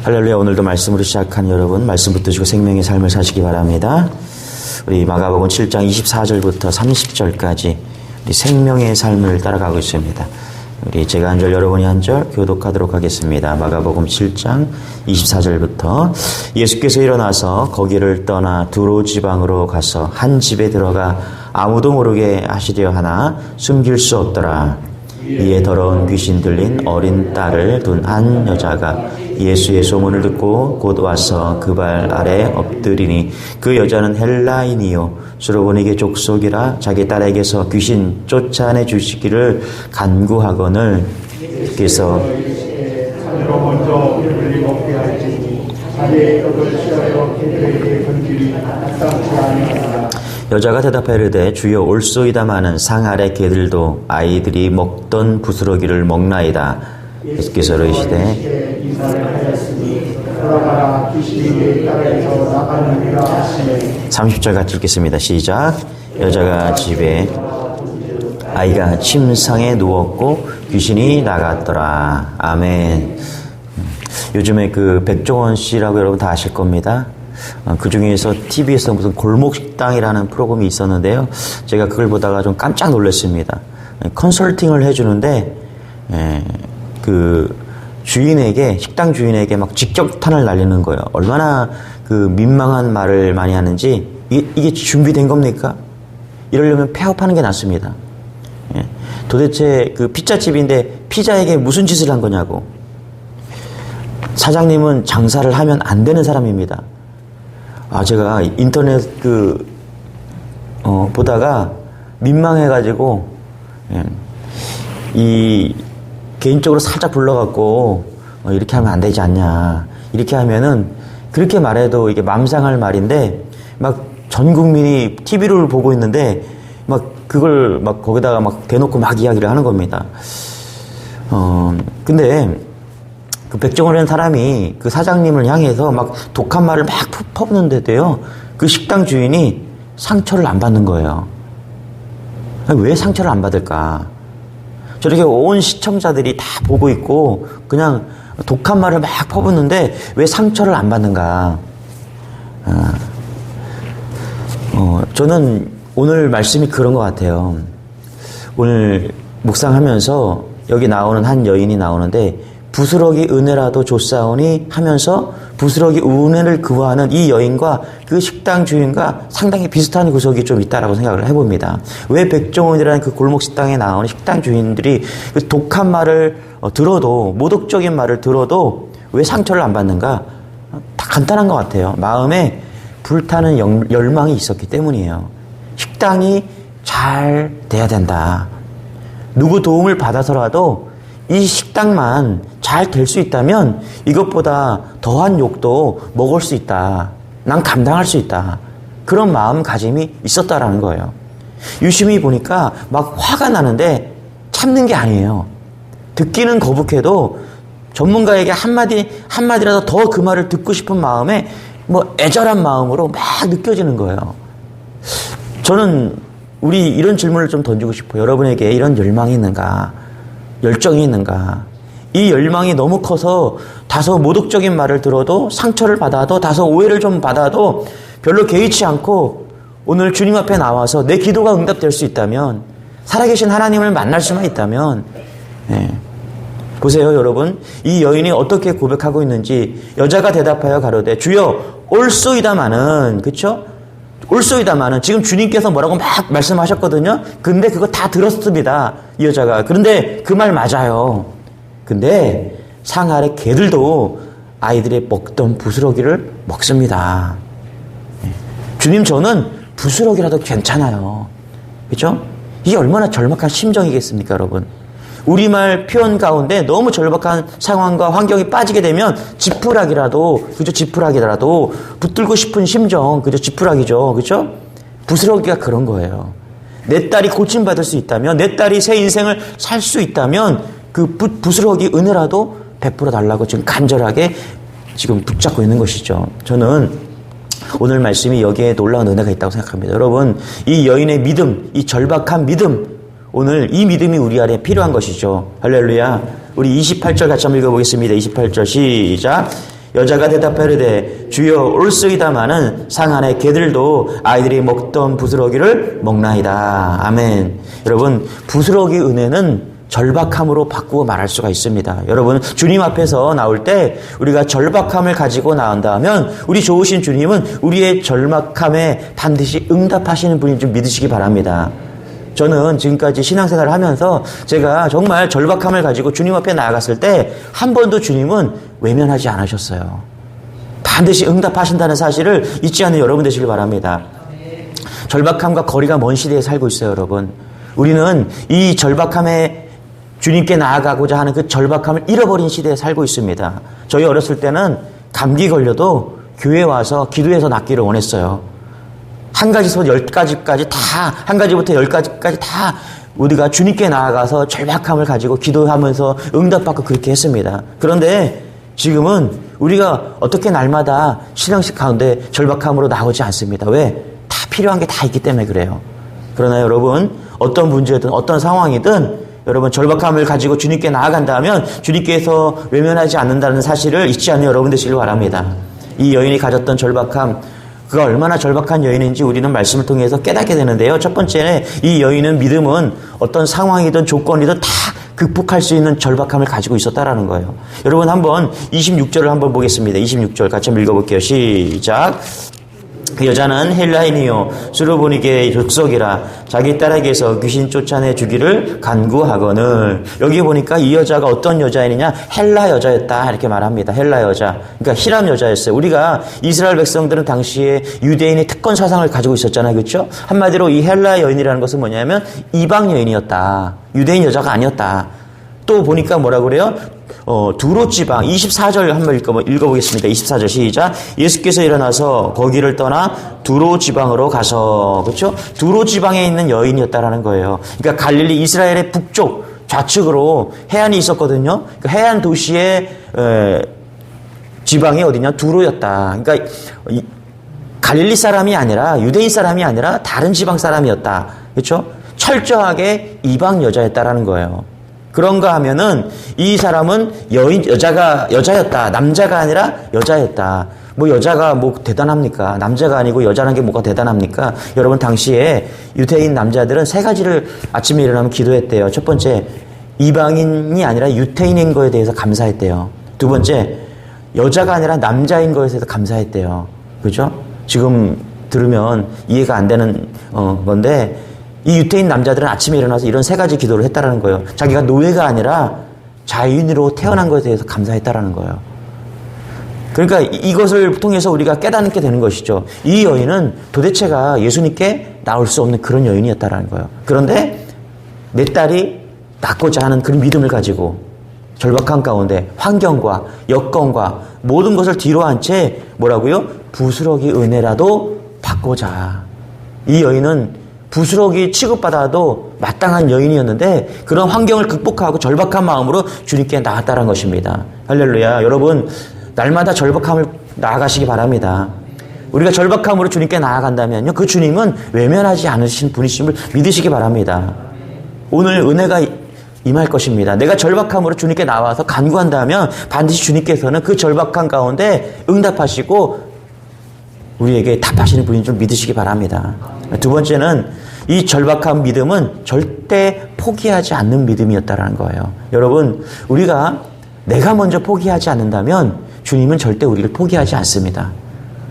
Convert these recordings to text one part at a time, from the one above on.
할렐루야. 오늘도 말씀으로 시작한 여러분, 말씀 붙드시고 생명의 삶을 사시기 바랍니다. 우리 마가복음 7장 24절부터 30절까지 우리 생명의 삶을 따라가고 있습니다. 우리 제가 한 절, 여러분이 한 절 교독하도록 하겠습니다. 마가복음 7장 24절부터 예수께서 일어나서 거기를 떠나 두로 지방으로 가서 한 집에 들어가 아무도 모르게 하시려 하나 숨길 수 없더라. 이에 더러운 귀신 들린 어린 딸을 둔 한 여자가 예수의 소문을 듣고 곧 와서 그 발 아래 엎드리니 그 여자는 헬라인이요 수로보니게 족속이라 자기 딸에게서 귀신 쫓아내 주시기를 간구하거늘 그래서 여자가 대답하여 이르되 주여 올소이다마는 상 아래 개들도 아이들이 먹던 부스러기를 먹나이다. 예수께서 이르시되 30절 같이 읽겠습니다. 시작. 여자가 집에 아이가 침상에 누웠고 귀신이 나갔더라. 아멘. 요즘에 그 백종원 씨라고 여러분 다 아실 겁니다. 그 중에서 TV에서 무슨 골목식당이라는 프로그램이 있었는데요. 제가 그걸 보다가 좀 깜짝 놀랐습니다. 컨설팅을 해주는데, 그 주인에게, 식당 주인에게 막 직격탄을 날리는 거예요. 얼마나 그 민망한 말을 많이 하는지, 이게 준비된 겁니까? 이러려면 폐업하는 게 낫습니다. 도대체 그 피자집인데 피자에게 무슨 짓을 한 거냐고. 사장님은 장사를 하면 안 되는 사람입니다. 제가 인터넷 보다가 민망해가지고, 개인적으로 살짝 불러갖고, 이렇게 하면 안 되지 않냐. 이렇게 하면은, 그렇게 말해도 이게 맘상할 말인데, 막 전 국민이 TV를 보고 있는데, 막 그걸 막 거기다가 막 대놓고 막 이야기를 하는 겁니다. 근데, 그 백종원이라는 사람이 그 사장님을 향해서 막 독한 말을 막 퍼붓는데도요, 그 식당 주인이 상처를 안 받는 거예요. 왜 상처를 안 받을까? 저렇게 온 시청자들이 다 보고 있고 그냥 독한 말을 막 퍼붓는데 왜 상처를 안 받는가? 저는 오늘 말씀이 그런 것 같아요. 오늘 묵상하면서 여기 나오는 한 여인이 나오는데 부스러기 은혜라도 줬사오니 하면서 부스러기 은혜를 구하는 이 여인과 그 식당 주인과 상당히 비슷한 구석이 좀 있다라고 생각을 해봅니다. 왜 백종원이라는 그 골목 식당에 나오는 식당 주인들이 그 독한 말을 들어도, 모독적인 말을 들어도 왜 상처를 안 받는가? 다 간단한 것 같아요. 마음에 불타는 열망이 있었기 때문이에요. 식당이 잘 돼야 된다. 누구 도움을 받아서라도 이 식당만 잘 될 수 있다면 이것보다 더한 욕도 먹을 수 있다. 난 감당할 수 있다. 그런 마음가짐이 있었다라는 거예요. 유심히 보니까 막 화가 나는데 참는 게 아니에요. 듣기는 거북해도 전문가에게 한마디라도 더 그 말을 듣고 싶은 마음에 뭐 애절한 마음으로 막 느껴지는 거예요. 저는 우리 이런 질문을 좀 던지고 싶어요. 여러분에게 이런 열망이 있는가? 열정이 있는가? 이 열망이 너무 커서 다소 모독적인 말을 들어도 상처를 받아도 다소 오해를 좀 받아도 별로 개의치 않고 오늘 주님 앞에 나와서 내 기도가 응답될 수 있다면, 살아계신 하나님을 만날 수만 있다면, 보세요 여러분, 이 여인이 어떻게 고백하고 있는지. 여자가 대답하여 가로되 주여 올소이다마는, 그쵸? 올소이다마는 지금 주님께서 뭐라고 막 말씀하셨거든요. 근데 그거 다 들었습니다, 이 여자가. 그런데 그 말 맞아요. 근데 상 아래 개들도 아이들이 먹던 부스러기를 먹습니다. 주님, 저는 부스러기라도 괜찮아요. 그렇죠? 이게 얼마나 절박한 심정이겠습니까, 여러분? 우리말 표현 가운데 너무 절박한 상황과 환경이 빠지게 되면 지푸라기라도, 그죠? 지푸라기라도 붙들고 싶은 심정, 그죠? 지푸라기죠. 그죠? 부스러기가 그런 거예요. 내 딸이 고침받을 수 있다면, 내 딸이 새 인생을 살 수 있다면 그 부스러기 은혜라도 베풀어 달라고 지금 간절하게 지금 붙잡고 있는 것이죠. 저는 오늘 말씀이 여기에 놀라운 은혜가 있다고 생각합니다. 여러분, 이 여인의 믿음, 이 절박한 믿음, 오늘 이 믿음이 우리 안에 필요한 것이죠. 할렐루야. 우리 28절 같이 한번 읽어보겠습니다. 28절 시작. 여자가 대답하려되 주여 올소이다마는 상 안에 개들도 아이들이 먹던 부스러기를 먹나이다. 아멘. 여러분, 부스러기 은혜는 절박함으로 바꾸어 말할 수가 있습니다. 여러분, 주님 앞에서 나올 때 우리가 절박함을 가지고 나온다면 우리 좋으신 주님은 우리의 절박함에 반드시 응답하시는 분인 줄 믿으시기 바랍니다. 저는 지금까지 신앙생활을 하면서 제가 정말 절박함을 가지고 주님 앞에 나아갔을 때 한 번도 주님은 외면하지 않으셨어요. 반드시 응답하신다는 사실을 잊지 않는 여러분 되시길 바랍니다. 절박함과 거리가 먼 시대에 살고 있어요, 여러분. 우리는 이 절박함에 주님께 나아가고자 하는 그 절박함을 잃어버린 시대에 살고 있습니다. 저희 어렸을 때는 감기 걸려도 교회에 와서 기도해서 낫기를 원했어요. 한 가지부터 10가지까지 다, 한 가지부터 10가지까지 다 우리가 주님께 나아가서 절박함을 가지고 기도하면서 응답받고 그렇게 했습니다. 그런데 지금은 우리가 어떻게 날마다 신앙식 가운데 절박함으로 나오지 않습니다. 왜? 다 필요한 게 다 있기 때문에 그래요. 그러나 여러분, 어떤 문제든 어떤 상황이든 여러분 절박함을 가지고 주님께 나아간다면 주님께서 외면하지 않는다는 사실을 잊지 않는 여러분 되시길 바랍니다. 이 여인이 가졌던 절박함, 그가 얼마나 절박한 여인인지 우리는 말씀을 통해서 깨닫게 되는데요. 첫 번째는 이 여인은 믿음은 어떤 상황이든 조건이든 다 극복할 수 있는 절박함을 가지고 있었다라는 거예요. 여러분 한번 26절을 한번 보겠습니다. 26절 같이 한번 읽어볼게요. 시작. 그 여자는 헬라인이요 수르보니게의 족속이라 자기 딸에게서 귀신 쫓아내 주기를 간구하거늘. 여기 보니까 이 여자가 어떤 여자이냐, 헬라 여자였다 이렇게 말합니다. 헬라 여자, 그러니까 히람 여자였어요. 우리가 이스라엘 백성들은 당시에 유대인의 특권 사상을 가지고 있었잖아요, 그렇죠? 한마디로 이 헬라 여인이라는 것은 뭐냐면 이방 여인이었다, 유대인 여자가 아니었다. 또 보니까 뭐라 그래요? 두로 지방 24절 한번 읽어보겠습니다. 24절 시작. 예수께서 일어나서 거기를 떠나 두로 지방으로 가서, 그렇죠? 두로 지방에 있는 여인이었다라는 거예요. 그러니까 갈릴리 이스라엘의 북쪽 좌측으로 해안이 있었거든요. 그 해안 도시의 지방이 어디냐? 두로였다. 그러니까 갈릴리 사람이 아니라 유대인 사람이 아니라 다른 지방 사람이었다. 그렇죠? 철저하게 이방 여자였다라는 거예요. 그런가 하면은 이 사람은 여자였다. 남자가 아니라 여자였다. 뭐 여자가 뭐 대단합니까? 남자가 아니고 여자라는 게 뭐가 대단합니까? 여러분 당시에 유대인 남자들은 세 가지를 아침에 일어나면 기도했대요. 첫 번째, 이방인이 아니라 유태인인 거에 대해서 감사했대요. 두 번째, 여자가 아니라 남자인 거에 대해서 감사했대요. 그죠? 지금 들으면 이해가 안 되는 건데, 이 유태인 남자들은 아침에 일어나서 이런 세 가지 기도를 했다라는 거예요. 자기가 노예가 아니라 자유인으로 태어난 것에 대해서 감사했다라는 거예요. 그러니까 이것을 통해서 우리가 깨닫게 되는 것이죠. 이 여인은 도대체가 예수님께 나올 수 없는 그런 여인이었다라는 거예요. 그런데 내 딸이 낳고자 하는 그런 믿음을 가지고 절박한 가운데 환경과 여건과 모든 것을 뒤로 한 채 뭐라고요? 부스러기 은혜라도 받고자. 이 여인은 부스러기 취급받아도 마땅한 여인이었는데 그런 환경을 극복하고 절박한 마음으로 주님께 나았다는 것입니다. 할렐루야. 여러분 날마다 절박함을 나아가시기 바랍니다. 우리가 절박함으로 주님께 나아간다면요, 그 주님은 외면하지 않으신 분이심을 믿으시기 바랍니다. 오늘 은혜가 임할 것입니다. 내가 절박함으로 주님께 나와서 간구한다면 반드시 주님께서는 그 절박함 가운데 응답하시고 우리에게 답하시는 분인 줄 믿으시기 바랍니다. 두 번째는 이 절박한 믿음은 절대 포기하지 않는 믿음이었다는 거예요. 여러분, 우리가 내가 먼저 포기하지 않는다면 주님은 절대 우리를 포기하지 않습니다.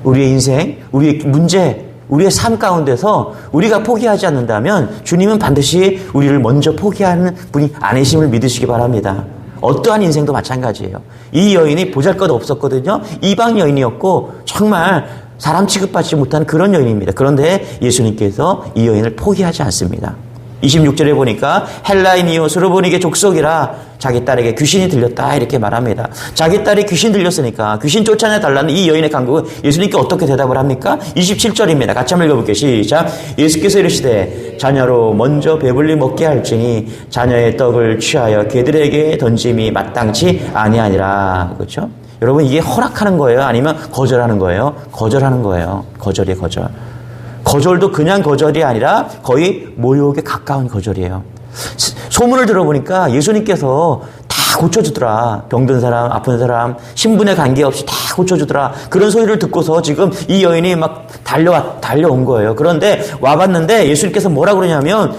우리의 인생, 우리의 문제, 우리의 삶 가운데서 우리가 포기하지 않는다면 주님은 반드시 우리를 먼저 포기하는 분이 아니심을 믿으시기 바랍니다. 어떠한 인생도 마찬가지예요. 이 여인이 보잘것 없었거든요. 이방 여인이었고 정말 사람 취급받지 못한 그런 여인입니다. 그런데 예수님께서 이 여인을 포기하지 않습니다. 26절에 보니까 헬라인이요 수르보니게 족속이라 자기 딸에게 귀신이 들렸다 이렇게 말합니다. 자기 딸이 귀신 들렸으니까 귀신 쫓아내달라는 이 여인의 간구는 예수님께 어떻게 대답을 합니까? 27절입니다. 같이 한번 읽어볼게요. 시작. 예수께서 이르시되 자녀로 먼저 배불리 먹게 할지니 자녀의 떡을 취하여 개들에게 던짐이 마땅치 아니하니라. 그렇죠? 여러분 이게 허락하는 거예요? 아니면 거절하는 거예요? 거절하는 거예요. 거절이에요, 거절. 거절도 그냥 거절이 아니라 거의 모욕에 가까운 거절이에요. 소문을 들어보니까 예수님께서 다 고쳐주더라. 병든 사람, 아픈 사람, 신분에 관계없이 다 고쳐주더라. 그런 소리를 듣고서 지금 이 여인이 막 달려온 거예요. 그런데 와봤는데 예수님께서 뭐라 그러냐면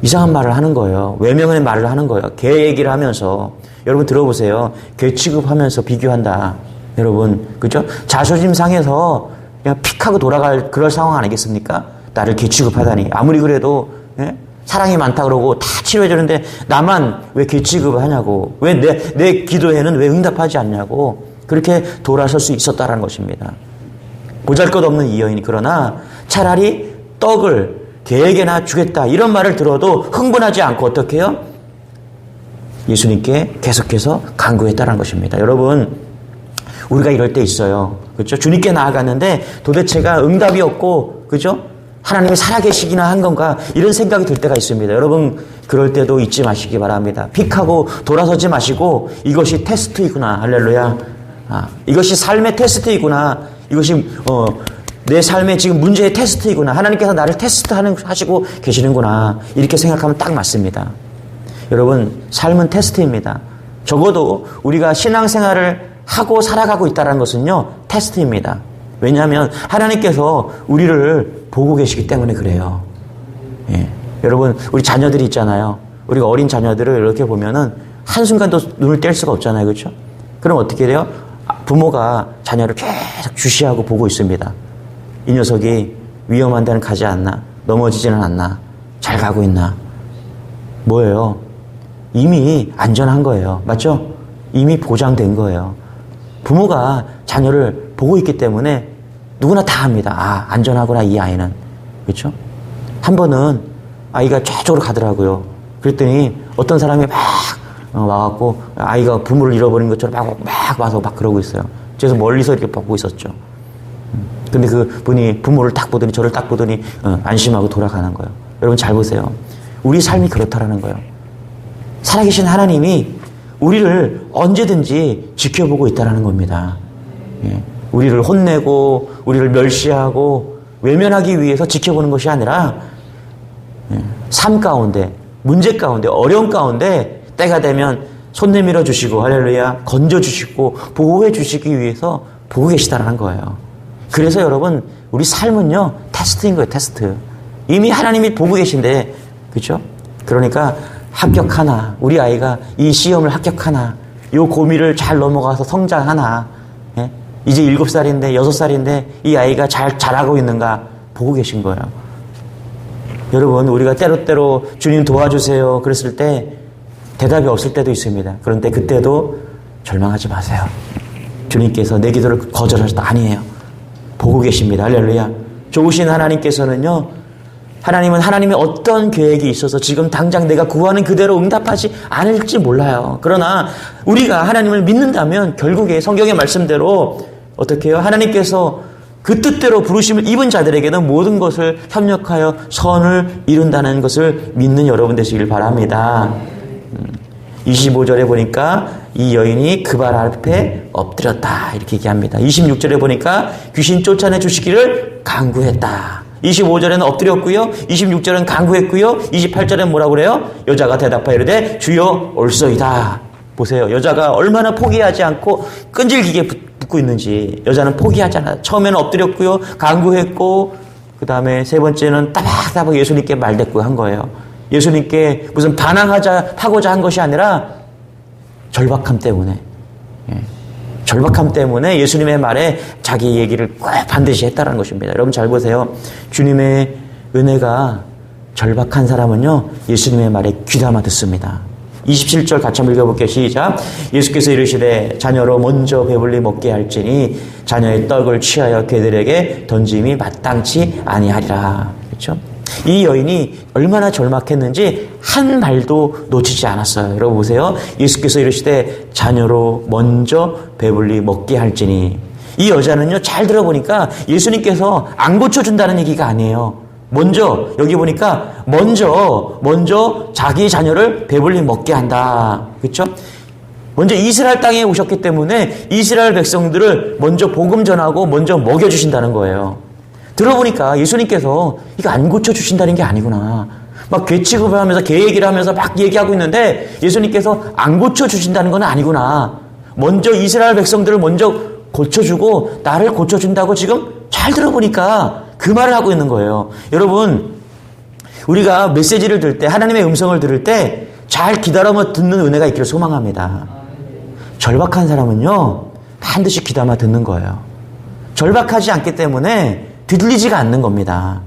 이상한 말을 하는 거예요. 외면의 말을 하는 거예요. 개 얘기를 하면서. 여러분 들어보세요. 개 취급하면서 비교한다. 여러분, 그죠? 자존심 상해서 그냥 픽하고 돌아갈 그럴 상황 아니겠습니까? 나를 개 취급하다니. 아무리 그래도, 예? 사랑이 많다 그러고 다 치료해주는데 나만 왜 개 취급을 하냐고. 왜 내 기도에는 왜 응답하지 않냐고. 그렇게 돌아설 수 있었다라는 것입니다. 보잘것없는 이 여인이 그러나 차라리 떡을 개에게나 주겠다 이런 말을 들어도 흥분하지 않고 어떻게 해요? 예수님께 계속해서 간구했다는 것입니다. 여러분, 우리가 이럴 때 있어요. 그렇죠? 주님께 나아갔는데 도대체가 응답이 없고, 그죠? 하나님이 살아계시기나 한 건가 이런 생각이 들 때가 있습니다. 여러분, 그럴 때도 잊지 마시기 바랍니다. 픽하고 돌아서지 마시고 이것이 테스트이구나. 할렐루야. 이것이 삶의 테스트이구나. 이것이 내 삶의 지금 문제의 테스트이구나. 하나님께서 나를 하시고 계시는구나. 이렇게 생각하면 딱 맞습니다. 여러분, 삶은 테스트입니다. 적어도 우리가 신앙생활을 하고 살아가고 있다는 것은요, 테스트입니다. 왜냐하면 하나님께서 우리를 보고 계시기 때문에 그래요. 예. 여러분, 우리 자녀들이 있잖아요. 우리가 어린 자녀들을 이렇게 보면은 한순간도 눈을 뗄 수가 없잖아요. 그렇죠? 그럼 어떻게 돼요? 부모가 자녀를 계속 주시하고 보고 있습니다. 이 녀석이 위험한 데는 가지 않나? 넘어지지는 않나? 잘 가고 있나? 뭐예요? 이미 안전한 거예요. 맞죠? 이미 보장된 거예요. 부모가 자녀를 보고 있기 때문에 누구나 다 압니다. 안전하구나, 이 아이는. 그렇죠? 한 번은 아이가 저쪽으로 가더라고요. 그랬더니 어떤 사람이 막 와갖고 아이가 부모를 잃어버린 것처럼 막 와서 막 그러고 있어요. 그래서 멀리서 이렇게 보고 있었죠. 근데 그 분이 부모를 딱 보더니 저를 딱 보더니 안심하고 돌아가는 거예요. 여러분 잘 보세요. 우리 삶이 그렇다라는 거예요. 살아계신 하나님이 우리를 언제든지 지켜보고 있다는 겁니다. 예. 우리를 혼내고 우리를 멸시하고 외면하기 위해서 지켜보는 것이 아니라 삶 가운데, 문제 가운데, 어려움 가운데 때가 되면 손 내밀어 주시고 할렐루야 건져 주시고 보호해 주시기 위해서 보고 계시다는 거예요. 그래서 여러분, 우리 삶은요 테스트인 거예요. 테스트. 이미 하나님이 보고 계신데, 그렇죠? 그러니까 합격하나, 우리 아이가 이 시험을 합격하나, 이 고비를 잘 넘어가서 성장하나, 예? 이제 7살인데 6살인데 이 아이가 잘 자라고 있는가 보고 계신 거예요. 여러분, 우리가 때로때로 주님 도와주세요 그랬을 때 대답이 없을 때도 있습니다. 그런데 그때도 절망하지 마세요. 주님께서 내 기도를 거절하셨다. 아니에요. 보고 계십니다. 할렐루야. 좋으신 하나님께서는요, 하나님은 하나님의 어떤 계획이 있어서 지금 당장 내가 구하는 그대로 응답하지 않을지 몰라요. 그러나 우리가 하나님을 믿는다면 결국에 성경의 말씀대로 어떻게 해요? 하나님께서 그 뜻대로 부르심을 입은 자들에게는 모든 것을 협력하여 선을 이룬다는 것을 믿는 여러분 되시길 바랍니다. 25절에 보니까 이 여인이 그 발 앞에 엎드렸다 이렇게 얘기합니다. 26절에 보니까 귀신 쫓아내 주시기를 간구했다. 25절에는 엎드렸고요. 26절은 간구했고요. 28절에는 뭐라고 그래요? 여자가 대답하여 이르되 주여 올소이다. 보세요. 여자가 얼마나 포기하지 않고 끈질기게 붙고 있는지. 여자는 포기하지 않아요. 처음에는 엎드렸고요. 간구했고, 그 다음에 세 번째는 따박따박 예수님께 말대꾸를 한 거예요. 예수님께 무슨 하고자 한 것이 아니라 절박함 때문에. 절박함 때문에 예수님의 말에 자기 얘기를 꼭 반드시 했다는 것입니다. 여러분 잘 보세요. 주님의 은혜가 절박한 사람은요, 예수님의 말에 귀담아 듣습니다. 27절 같이 한번 읽어볼게요. 시작. 예수께서 이르시되 자녀로 먼저 배불리 먹게 할지니 자녀의 떡을 취하여 개들에게 던짐이 마땅치 아니하리라. 그렇죠? 이 여인이 얼마나 절박했는지 한 말도 놓치지 않았어요. 여러분 보세요. 예수께서 이르시되 자녀로 먼저 배불리 먹게 할지니. 이 여자는요, 잘 들어보니까 예수님께서 안 고쳐준다는 얘기가 아니에요. 먼저, 여기 보니까 먼저 자기 자녀를 배불리 먹게 한다. 그렇죠? 먼저 이스라엘 땅에 오셨기 때문에 이스라엘 백성들을 먼저 복음 전하고 먼저 먹여주신다는 거예요. 들어보니까 예수님께서 이거 안 고쳐주신다는 게 아니구나. 막 개 취급을 하면서 개 얘기를 하면서 막 얘기하고 있는데 예수님께서 안 고쳐주신다는 건 아니구나. 먼저 이스라엘 백성들을 먼저 고쳐주고 나를 고쳐준다고 지금 잘 들어보니까 그 말을 하고 있는 거예요. 여러분, 우리가 메시지를 들을 때, 하나님의 음성을 들을 때 잘 기다려 듣는 은혜가 있기를 소망합니다. 절박한 사람은요, 반드시 귀담아 듣는 거예요. 절박하지 않기 때문에 들리지가 않는 겁니다.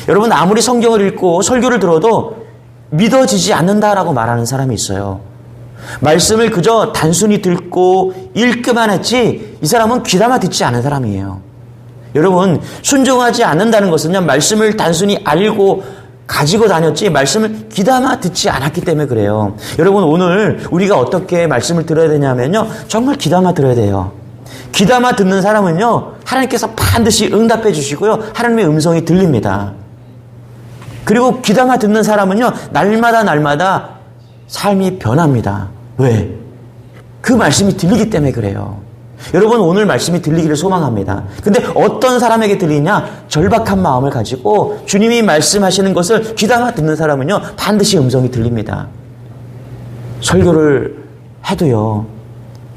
여러분, 아무리 성경을 읽고 설교를 들어도 믿어지지 않는다라고 말하는 사람이 있어요. 말씀을 그저 단순히 듣고 읽기만 했지 이 사람은 귀담아 듣지 않은 사람이에요. 여러분, 순종하지 않는다는 것은요, 말씀을 단순히 알고 가지고 다녔지 말씀을 귀담아 듣지 않았기 때문에 그래요. 여러분, 오늘 우리가 어떻게 말씀을 들어야 되냐면요, 정말 귀담아 들어야 돼요. 귀담아 듣는 사람은요, 하나님께서 반드시 응답해 주시고요, 하나님의 음성이 들립니다. 그리고 귀담아 듣는 사람은요, 날마다 삶이 변합니다. 왜? 그 말씀이 들리기 때문에 그래요. 여러분, 오늘 말씀이 들리기를 소망합니다. 근데 어떤 사람에게 들리냐? 절박한 마음을 가지고 주님이 말씀하시는 것을 귀담아 듣는 사람은요, 반드시 음성이 들립니다. 설교를 해도요,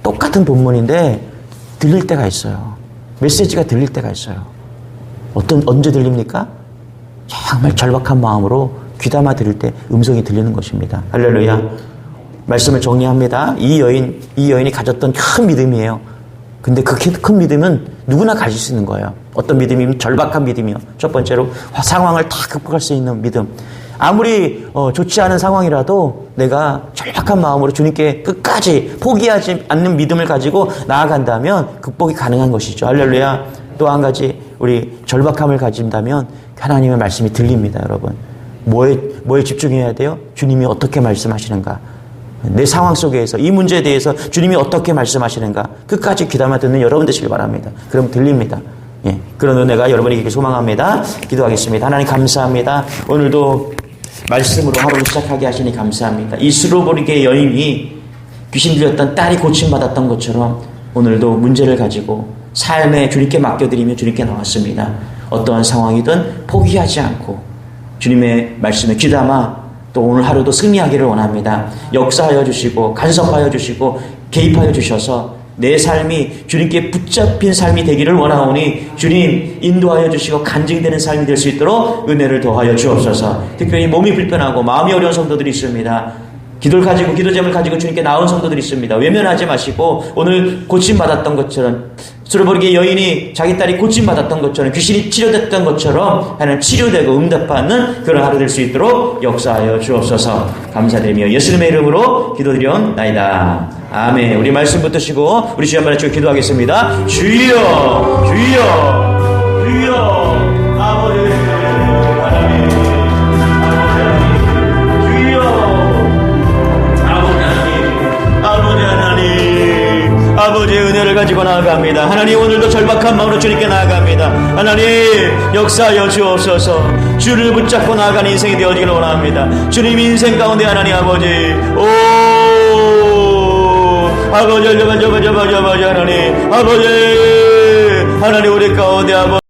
똑같은 본문인데 들릴 때가 있어요. 메시지가 들릴 때가 있어요. 언제 들립니까? 정말 절박한 마음으로 귀담아 들을 때 음성이 들리는 것입니다. 할렐루야. 말씀을 정리합니다. 이 여인이 가졌던 큰 믿음이에요. 근데 그 큰 믿음은 누구나 가질 수 있는 거예요. 어떤 믿음이면 절박한 믿음이요. 첫 번째로 상황을 다 극복할 수 있는 믿음. 아무리 좋지 않은 상황이라도 내가 절박한 마음으로 주님께 끝까지 포기하지 않는 믿음을 가지고 나아간다면 극복이 가능한 것이죠. 할렐루야. 또 한 가지, 우리 절박함을 가진다면 하나님의 말씀이 들립니다, 여러분. 뭐에 집중해야 돼요? 주님이 어떻게 말씀하시는가? 내 상황 속에서 이 문제에 대해서 주님이 어떻게 말씀하시는가 끝까지 귀담아 듣는 여러분 되시길 바랍니다. 그럼 들립니다. 예, 그런 은혜가 여러분에게 소망합니다. 기도하겠습니다. 하나님 감사합니다. 오늘도 말씀으로 하루를 시작하게 하시니 감사합니다. 이 스로보리게 여인이 귀신 들렸던 딸이 고침받았던 것처럼 오늘도 문제를 가지고 삶에 주님께 맡겨드리며 주님께 나왔습니다. 어떠한 상황이든 포기하지 않고 주님의 말씀에 귀담아 또 오늘 하루도 승리하기를 원합니다. 역사하여 주시고 간섭하여 주시고 개입하여 주셔서 내 삶이 주님께 붙잡힌 삶이 되기를 원하오니 주님 인도하여 주시고 간증되는 삶이 될 수 있도록 은혜를 더하여 주옵소서. 특별히 몸이 불편하고 마음이 어려운 성도들이 있습니다. 기도를 가지고 기도제목을 가지고 주님께 나온 성도들이 있습니다. 외면하지 마시고 오늘 고침받았던 것처럼 스로보리게 여인이 자기 딸이 고침받았던 것처럼 귀신이 치료됐던 것처럼 하나님 치료되고 응답받는 그런 하루 될 수 있도록 역사하여 주옵소서. 감사드리며 예수님의 이름으로 기도드리옵나이다. 아멘. 우리 말씀 붙드시고 우리 주 한번 해주고 기도하겠습니다. 주여 주여 주여 아버지 하나님 주여 아버지 하나님 아버지의 은혜를 가지고 나아갑니다. 하나님 오늘도 절박한 마음으로 주님께 나아갑니다. 하나님 역사하여 주옵소서. 주를 붙잡고 나아가는 인생이 되어지기를 원합니다. 주님 인생 가운데 하나님 아버지 아버지 하나님 아버지 하나님 우리 가운데 아버지